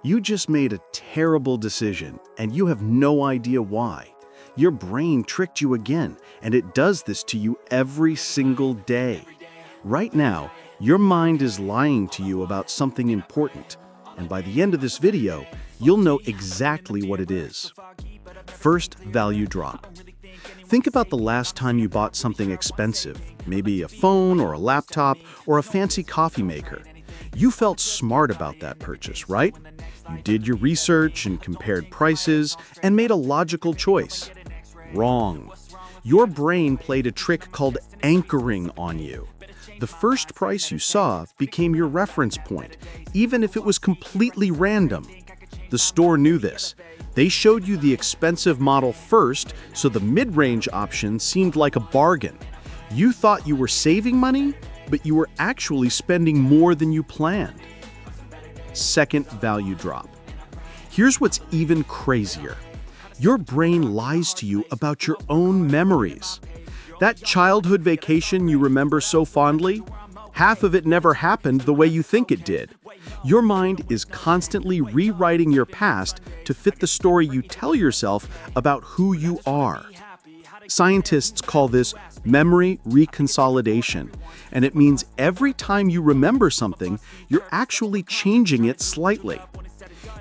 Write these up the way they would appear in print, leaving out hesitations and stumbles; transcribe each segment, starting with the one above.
You just made a terrible decision, and you have no idea why. Your brain tricked you again, and it does this to you every single day. Right now, your mind is lying to you about something important, and by the end of this video, you'll know exactly what it is. First, value drop. Think about the last time you bought something expensive, maybe a phone or a laptop or a fancy coffee maker. You felt smart about that purchase, right? You did your research and compared prices and made a logical choice. Wrong. Your brain played a trick called anchoring on you. The first price you saw became your reference point, even if it was completely random. The store knew this. They showed you the expensive model first, so the mid-range option seemed like a bargain. You thought you were saving money, but you were actually spending more than you planned. Second, value drop. Here's what's even crazier. Your brain lies to you about your own memories. That childhood vacation you remember so fondly, half of it never happened the way you think it did. Your mind is constantly rewriting your past to fit the story you tell yourself about who you are. Scientists call this memory reconsolidation, and it means every time you remember something, you're actually changing it slightly.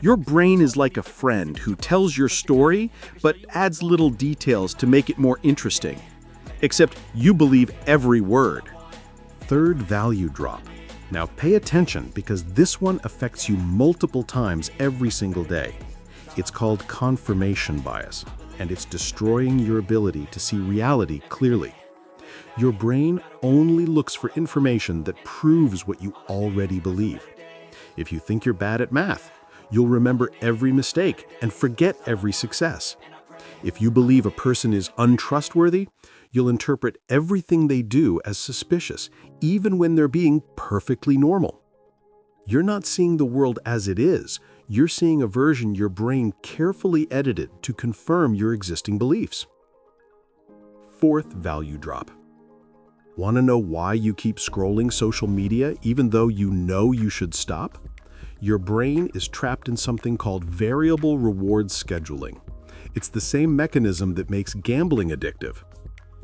Your brain is like a friend who tells your story, but adds little details to make it more interesting. Except you believe every word. Third, value drop. Now pay attention because this one affects you multiple times every single day. It's called confirmation bias, and it's destroying your ability to see reality clearly. Your brain only looks for information that proves what you already believe. If you think you're bad at math, you'll remember every mistake and forget every success. If you believe a person is untrustworthy, you'll interpret everything they do as suspicious, even when they're being perfectly normal. You're not seeing the world as it is. You're seeing a version your brain carefully edited to confirm your existing beliefs. Fourth, value drop. Want to know why you keep scrolling social media even though you know you should stop? Your brain is trapped in something called variable reward scheduling. It's the same mechanism that makes gambling addictive.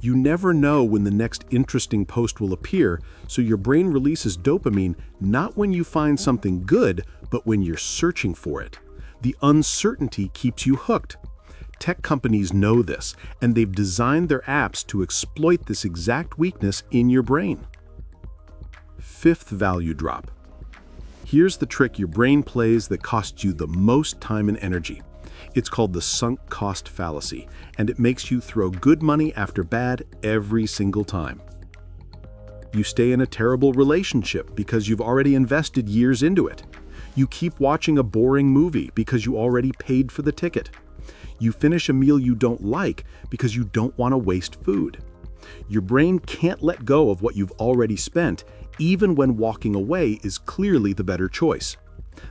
You never know when the next interesting post will appear, so your brain releases dopamine not when you find something good, but when you're searching for it. The uncertainty keeps you hooked. Tech companies know this, and they've designed their apps to exploit this exact weakness in your brain. Fifth, value drop. Here's the trick your brain plays that costs you the most time and energy. It's called the sunk cost fallacy, and it makes you throw good money after bad every single time. You stay in a terrible relationship because you've already invested years into it. You keep watching a boring movie because you already paid for the ticket. You finish a meal you don't like because you don't want to waste food. Your brain can't let go of what you've already spent, even when walking away is clearly the better choice.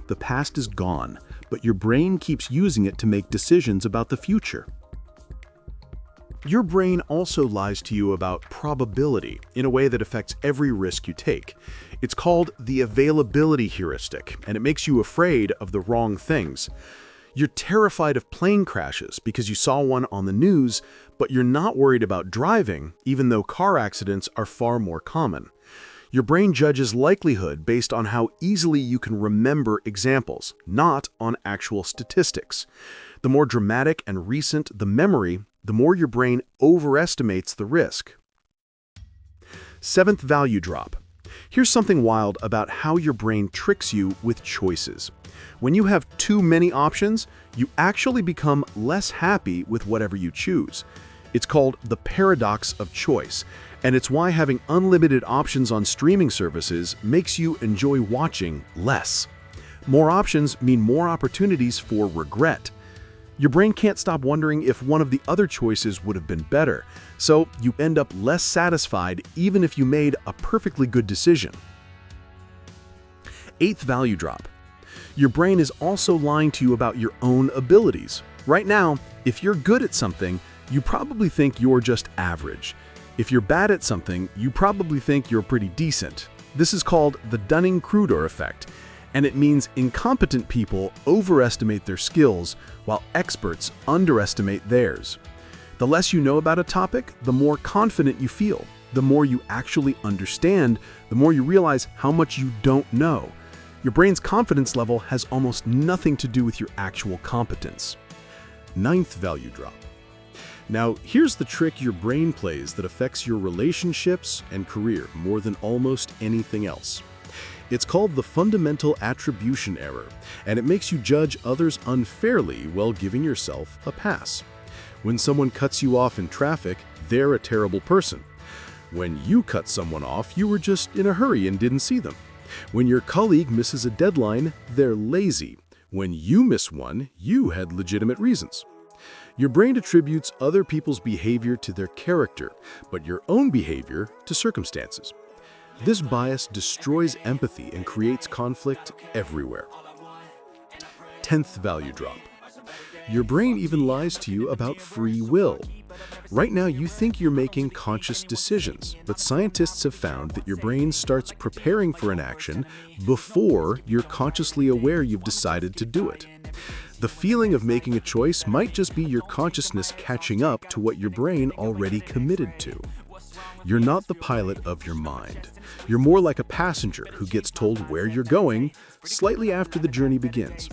The past is gone, but your brain keeps using it to make decisions about the future. Your brain also lies to you about probability in a way that affects every risk you take. It's called the availability heuristic, and it makes you afraid of the wrong things. You're terrified of plane crashes because you saw one on the news, but you're not worried about driving, even though car accidents are far more common. Your brain judges likelihood based on how easily you can remember examples, not on actual statistics. The more dramatic and recent the memory, the more your brain overestimates the risk. Seventh, value drop. Here's something wild about how your brain tricks you with choices. When you have too many options, you actually become less happy with whatever you choose. It's called the paradox of choice, and it's why having unlimited options on streaming services makes you enjoy watching less. More options mean more opportunities for regret. Your brain can't stop wondering if one of the other choices would have been better, so you end up less satisfied even if you made a perfectly good decision. Eighth, value drop. Your brain is also lying to you about your own abilities. Right now, if you're good at something, you probably think you're just average. If you're bad at something, you probably think you're pretty decent. This is called the Dunning-Kruger effect, And it means incompetent people overestimate their skills while experts underestimate theirs. The less you know about a topic, the more confident you feel. The more you actually understand, the more you realize how much you don't know. Your brain's confidence level has almost nothing to do with your actual competence. Ninth value drop. Now, here's the trick your brain plays that affects your relationships and career more than almost anything else. It's called the fundamental attribution error, and it makes you judge others unfairly while giving yourself a pass. When someone cuts you off in traffic, they're a terrible person. When you cut someone off, you were just in a hurry and didn't see them. When your colleague misses a deadline, they're lazy. When you miss one, you had legitimate reasons. Your brain attributes other people's behavior to their character, but your own behavior to circumstances. This bias destroys empathy and creates conflict everywhere. 10th value drop. Your brain even lies to you about free will. Right now, you think you're making conscious decisions, but scientists have found that your brain starts preparing for an action before you're consciously aware you've decided to do it. The feeling of making a choice might just be your consciousness catching up to what your brain already committed to. You're not the pilot of your mind. You're more like a passenger who gets told where you're going slightly after the journey begins.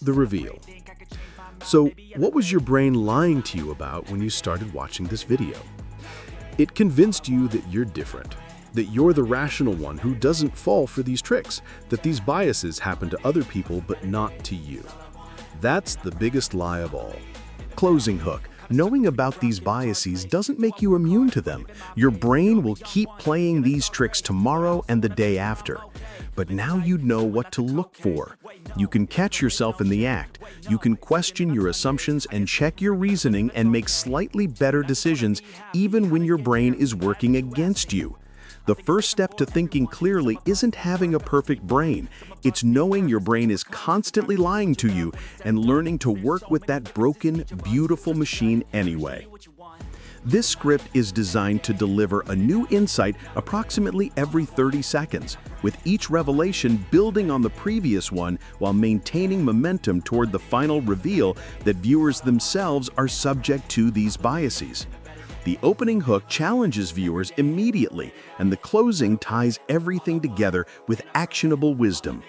The reveal. So, what was your brain lying to you about when you started watching this video? It convinced you that you're different, that you're the rational one who doesn't fall for these tricks, that these biases happen to other people but not to you. That's the biggest lie of all. Closing hook. Knowing about these biases doesn't make you immune to them. Your brain will keep playing these tricks tomorrow and the day after. But now you know what to look for. You can catch yourself in the act. You can question your assumptions and check your reasoning and make slightly better decisions even when your brain is working against you. The first step to thinking clearly isn't having a perfect brain. It's knowing your brain is constantly lying to you and learning to work with that broken, beautiful machine anyway. This script is designed to deliver a new insight approximately every 30 seconds, with each revelation building on the previous one while maintaining momentum toward the final reveal that viewers themselves are subject to these biases. The opening hook challenges viewers immediately, and the closing ties everything together with actionable wisdom.